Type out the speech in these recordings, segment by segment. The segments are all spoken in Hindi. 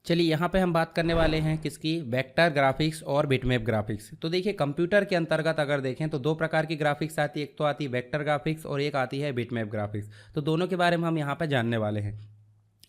चलिए यहाँ पे हम बात करने वाले हैं किसकी, वेक्टर ग्राफिक्स और बिटमैप ग्राफिक्स। तो देखिए कंप्यूटर के अंतर्गत अगर देखें तो दो प्रकार की ग्राफिक्स आती है, एक तो आती है वेक्टर ग्राफिक्स और एक आती है बिटमैप ग्राफिक्स। तो दोनों के बारे में हम यहाँ पे जानने वाले हैं।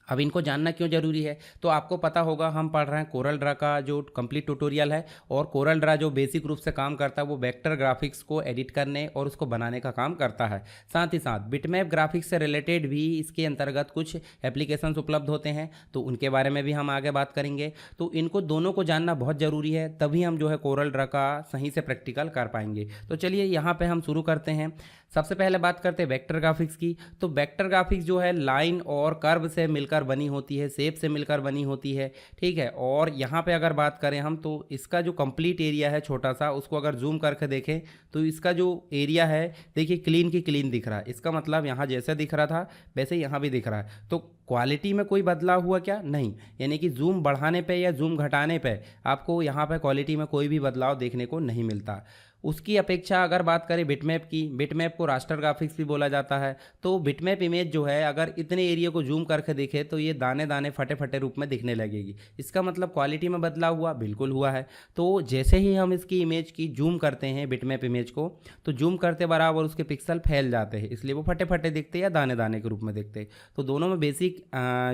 अब इनको जानना क्यों ज़रूरी है, तो आपको पता होगा हम पढ़ रहे हैं कोरल ड्रा का जो कंप्लीट ट्यूटोरियल है, और कोरल ड्रा जो बेसिक रूप से काम करता है वो वेक्टर ग्राफिक्स को एडिट करने और उसको बनाने का काम करता है। साथ ही साथ बिटमैप ग्राफिक्स से रिलेटेड भी इसके अंतर्गत कुछ एप्लीकेशंस उपलब्ध होते हैं, तो उनके बारे में भी हम आगे बात करेंगे। तो इनको दोनों को जानना बहुत ज़रूरी है, तभी हम जो है कोरल ड्रा का सही से प्रैक्टिकल कर पाएंगे। तो चलिए यहाँ पर हम शुरू करते हैं। सबसे पहले बात करते हैं वेक्टर ग्राफिक्स की। तो वेक्टर ग्राफिक्स जो है लाइन और कर्व से मिलकर बनी होती है, शेप से मिलकर बनी होती है, ठीक है। और यहाँ पे अगर बात करें हम तो इसका जो कंप्लीट एरिया है छोटा सा, उसको अगर जूम करके देखें तो इसका जो एरिया है देखिए क्लीन की क्लीन दिख रहा है। इसका मतलब यहाँ जैसे दिख रहा था वैसे यहाँ भी दिख रहा है। तो क्वालिटी में कोई बदलाव हुआ क्या? नहीं, यानी कि जूम बढ़ाने पे या जूम घटाने पे आपको यहाँ पे क्वालिटी में कोई भी बदलाव देखने को नहीं मिलता। उसकी अपेक्षा अगर बात करें बिटमैप की, बिटमैप को रास्टर ग्राफिक्स भी बोला जाता है। तो बिटमैप इमेज जो है अगर इतने एरिया को जूम करके देखे तो ये दाने दाने फटे फटे रूप में दिखने लगेगी। इसका मतलब क्वालिटी में बदलाव हुआ? बिल्कुल हुआ है। तो जैसे ही हम इसकी इमेज की जूम करते हैं बिटमैप इमेज को, तो जूम करते बराबर उसके पिक्सल फैल जाते हैं, इसलिए वो फटे फटे दिखते हैं या दाने दाने के रूप में दिखते हैं। तो दोनों में बेसिक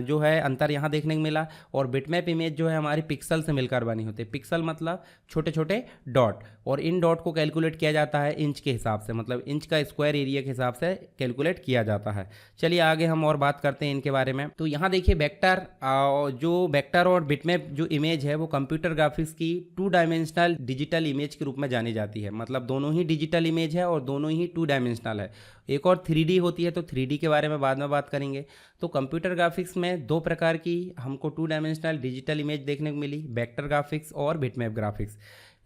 जो है अंतर यहाँ देखने को मिला। और बिटमैप इमेज जो है हमारी पिक्सल से मिलकर बनी होती है। पिक्सल मतलब छोटे छोटे डॉट, और इन डॉट को कैलकुलेट किया जाता है इंच के हिसाब से, मतलब इंच का स्क्वायर एरिया के हिसाब से कैलकुलेट किया जाता है। चलिए आगे हम और बात करते हैं इनके बारे में। तो यहाँ देखिए वेक्टर जो वेक्टर और बिटमैप जो इमेज है वो कंप्यूटर ग्राफिक्स की 2 डायमेंशनल डिजिटल इमेज के रूप में जानी जाती है। मतलब दोनों ही डिजिटल इमेज है और दोनों ही 2 डायमेंशनल है। एक और 3D होती है, तो 3D के बारे में बाद में बात करेंगे। तो कंप्यूटर ग्राफिक्स में 2 प्रकार की हमको 2 डायमेंशनल डिजिटल इमेज देखने को मिली, वेक्टर ग्राफिक्स और बिटमैप ग्राफिक्स।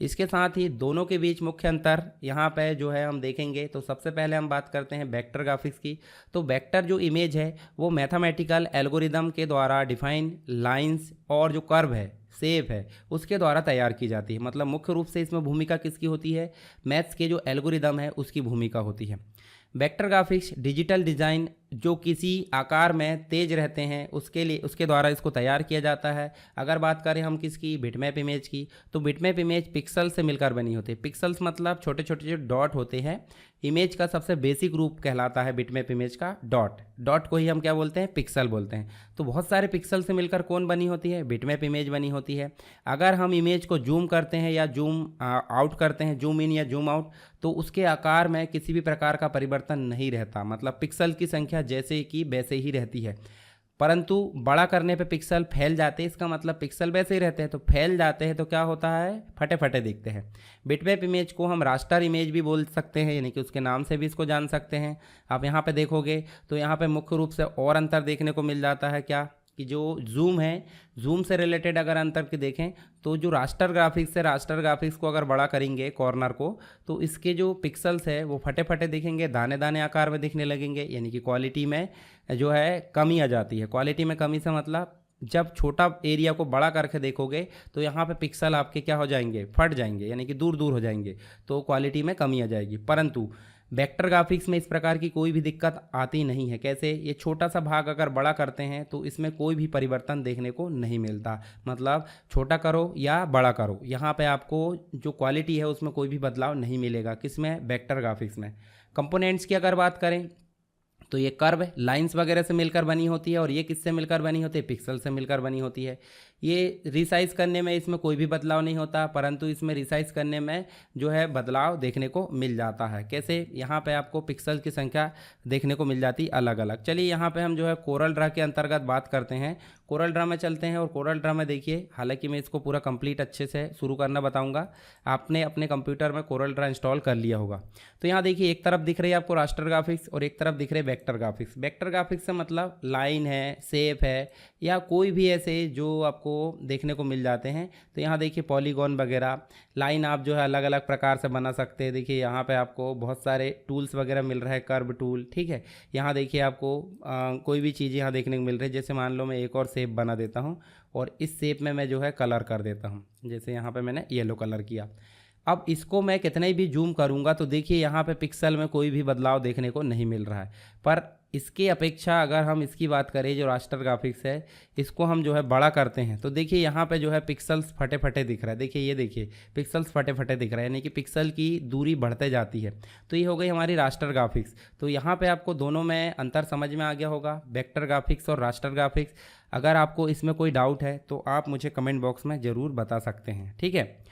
इसके साथ ही दोनों के बीच मुख्य अंतर यहाँ पे जो है हम देखेंगे। तो सबसे पहले हम बात करते हैं वेक्टर ग्राफिक्स की। तो वेक्टर जो इमेज है वो मैथमेटिकल एल्गोरिदम के द्वारा डिफाइन लाइंस और जो कर्व है, शेप है, उसके द्वारा तैयार की जाती है। मतलब मुख्य रूप से इसमें भूमिका किसकी होती है? मैथ्स के जो एल्गोरिदम है उसकी भूमिका होती है। वेक्टर ग्राफिक्स डिजिटल डिज़ाइन जो किसी आकार में तेज रहते हैं उसके लिए, उसके द्वारा इसको तैयार किया जाता है। अगर बात करें हम किसकी, बिटमैप इमेज की, तो बिटमैप इमेज पिक्सल से मिलकर बनी होती है। पिक्सल्स मतलब छोटे छोटे जो डॉट होते हैं। इमेज का सबसे बेसिक रूप कहलाता है बिटमैप इमेज का डॉट। डॉट को ही हम क्या बोलते हैं? पिक्सल बोलते हैं। तो बहुत सारे पिक्सल से मिलकर कौन बनी होती है? बिटमैप इमेज बनी होती है। अगर हम इमेज को जूम करते हैं या जूम आउट करते हैं, जूम इन या जूम आउट, तो उसके आकार में किसी भी प्रकार का परिवर्तन नहीं रहता। मतलब पिक्सल की संख्या जैसे की वैसे ही रहती है, परंतु बड़ा करने पे पिक्सल फैल जाते हैं। इसका मतलब पिक्सल वैसे ही रहते हैं, तो फैल जाते हैं तो क्या होता है? फटे फटे दिखते हैं। बिटमैप इमेज को हम रास्टर इमेज भी बोल सकते हैं, यानी कि उसके नाम से भी इसको जान सकते हैं। आप यहाँ पे देखोगे तो यहाँ पे मुख्य रूप से और अंतर देखने को मिल जाता है क्या, कि जो जूम है, जूम से रिलेटेड अगर अंतर की देखें तो जो रास्टर ग्राफिक्स है, रास्टर ग्राफिक्स को अगर बड़ा करेंगे कॉर्नर को, तो इसके जो पिक्सल्स है वो फटे फटे दिखेंगे, दाने दाने आकार में दिखने लगेंगे, यानी कि क्वालिटी में जो है कमी आ जाती है। क्वालिटी में कमी से मतलब जब छोटा एरिया को बड़ा करके देखोगे तो यहाँ पे पिक्सल आपके क्या हो जाएंगे? फट जाएंगे, यानी कि दूर दूर हो जाएंगे, तो क्वालिटी में कमी आ जाएगी। परंतु वेक्टर ग्राफिक्स में इस प्रकार की कोई भी दिक्कत आती नहीं है। कैसे? ये छोटा सा भाग अगर बड़ा करते हैं तो इसमें कोई भी परिवर्तन देखने को नहीं मिलता। मतलब छोटा करो या बड़ा करो, यहाँ पे आपको जो क्वालिटी है उसमें कोई भी बदलाव नहीं मिलेगा। किसमें? वेक्टर ग्राफिक्स में। कंपोनेंट्स की अगर बात करें तो ये कर्व लाइंस वगैरह से मिलकर बनी होती है, और ये किससे मिलकर बनी होती है? पिक्सल से मिलकर बनी होती है। ये रिसाइज करने में इसमें कोई भी बदलाव नहीं होता, परंतु इसमें रिसाइज करने में जो है बदलाव देखने को मिल जाता है। कैसे? यहाँ पे आपको पिक्सल की संख्या देखने को मिल जाती अलग अलग। चलिए यहाँ पे हम जो है कोरल ड्रा के अंतर्गत बात करते हैं। कोरल ड्रा में चलते हैं, और कोरल ड्रा में देखिए, हालांकि मैं इसको पूरा कंप्लीट अच्छे से शुरू करना बताऊंगा। आपने अपने कंप्यूटर में कोरल ड्रा इंस्टॉल कर लिया होगा। तो यहाँ देखिए एक तरफ दिख रही है आपको रास्टर ग्राफिक्स और एक तरफ दिख रहे वेक्टर ग्राफिक्स। वेक्टर ग्राफिक्स से मतलब लाइन है, शेप है, या कोई भी ऐसे जो आपको देखने को मिल जाते हैं। तो यहाँ देखिए पॉलीगॉन वगैरह, लाइन आप जो है अलग अलग प्रकार से बना सकते हैं। देखिए यहाँ पे आपको बहुत सारे टूल्स वगैरह मिल रहे हैं, कर्व टूल, ठीक है। यहाँ देखिए आपको कोई भी चीज़ यहाँ देखने को मिल रही है। जैसे मान लो मैं एक और शेप बना देता हूँ, और इस शेप में मैं जो है कलर कर देता हूँ। जैसे यहाँ पे मैंने येलो कलर किया। अब इसको मैं कितने भी जूम करूँगा तो देखिए यहाँ पे पिक्सल में कोई भी बदलाव देखने को नहीं मिल रहा है, पर इसके अपेक्षा अगर हम इसकी बात करें, जो रास्टर ग्राफिक्स है, इसको हम जो है बड़ा करते हैं तो देखिए यहाँ पे जो है पिक्सल्स फटे फटे दिख रहा है। देखिए ये देखिए पिक्सल्स फटे फटे दिख रहा है, यानी कि पिक्सल की दूरी बढ़ते जाती है। तो ये हो गई हमारी रास्टर ग्राफिक्स। तो यहाँ पे आपको दोनों में अंतर समझ में आ गया होगा, वेक्टर ग्राफिक्स और रास्टर ग्राफिक्स। अगर आपको इसमें कोई डाउट है तो आप मुझे कमेंट बॉक्स में ज़रूर बता सकते हैं, ठीक है।